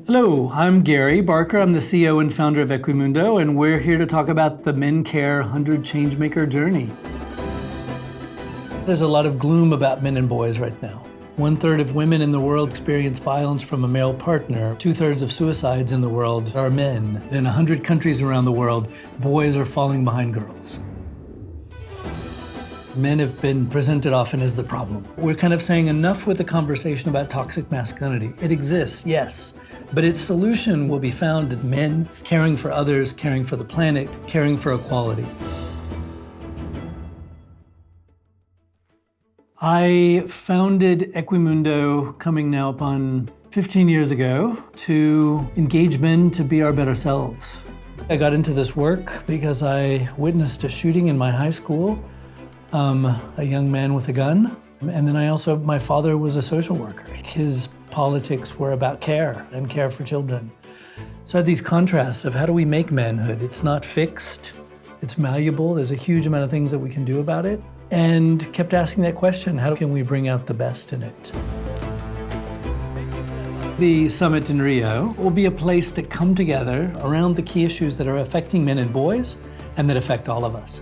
Hello, I'm Gary Barker. I'm the CEO and founder of Equimundo, and we're here to talk about the MenCare 100 Changemaker Journey. There's a lot of gloom about men and boys right now. 1/3 of women in the world experience violence from a male partner. 2/3 of suicides in the world are men. In 100 countries around the world, boys are falling behind girls. Men have been presented often as the problem. We're kind of saying enough with the conversation about toxic masculinity. It exists, yes, but its solution will be found in men caring for others, caring for the planet, caring for equality. I founded Equimundo coming now upon 15 years ago to engage men to be our better selves. I got into this work because I witnessed a shooting in my high school, a young man with a gun. And then my father was a social worker. His politics were about care and care for children. So I had these contrasts of how do we make manhood? It's not fixed, it's malleable. There's a huge amount of things that we can do about it. And kept asking that question, how can we bring out the best in it? The summit in Rio will be a place to come together around the key issues that are affecting men and boys and that affect all of us.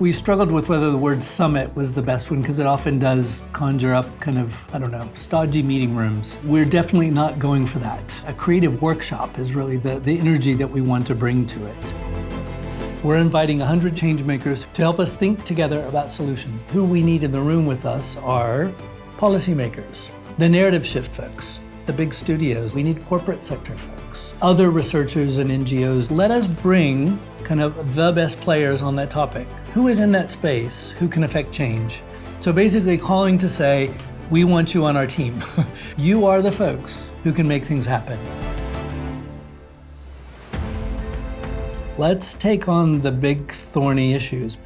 We struggled with whether the word summit was the best one because it often does conjure up kind of, stodgy meeting rooms. We're definitely not going for that. A creative workshop is really the energy that we want to bring to it. We're inviting 100 changemakers to help us think together about solutions. Who we need in the room with us are policymakers, the narrative shift folks, the big studios. We need corporate sector folks, other researchers and NGOs. Let us bring kind of the best players on that topic. Who is in that space? Who can affect change? So basically calling to say, we want you on our team. You are the folks who can make things happen. Let's take on the big thorny issues.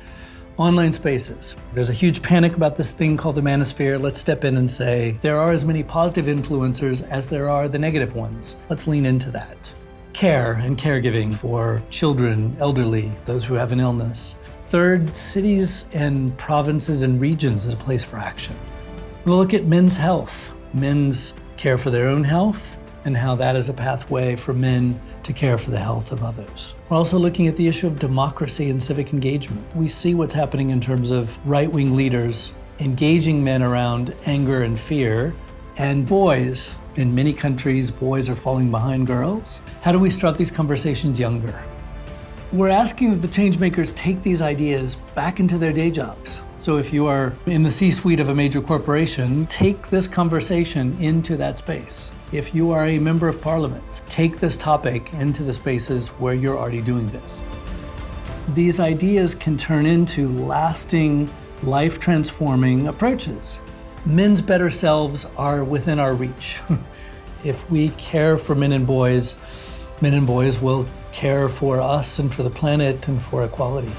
Online spaces. There's a huge panic about this thing called the manosphere. Let's step in and say, there are as many positive influencers as there are the negative ones. Let's lean into that. Care and caregiving for children, elderly, those who have an illness. Third, cities and provinces and regions as a place for action. We'll look at men's health, men's care for their own health, and how that is a pathway for men to care for the health of others. We're also looking at the issue of democracy and civic engagement. We see what's happening in terms of right-wing leaders engaging men around anger and fear, and boys. In many countries, boys are falling behind girls. How do we start these conversations younger? We're asking that the changemakers take these ideas back into their day jobs. So if you are in the C-suite of a major corporation, take this conversation into that space. If you are a member of parliament, take this topic into the spaces where you're already doing this. These ideas can turn into lasting, life-transforming approaches. Men's better selves are within our reach. If we care for men and boys will care for us and for the planet and for equality.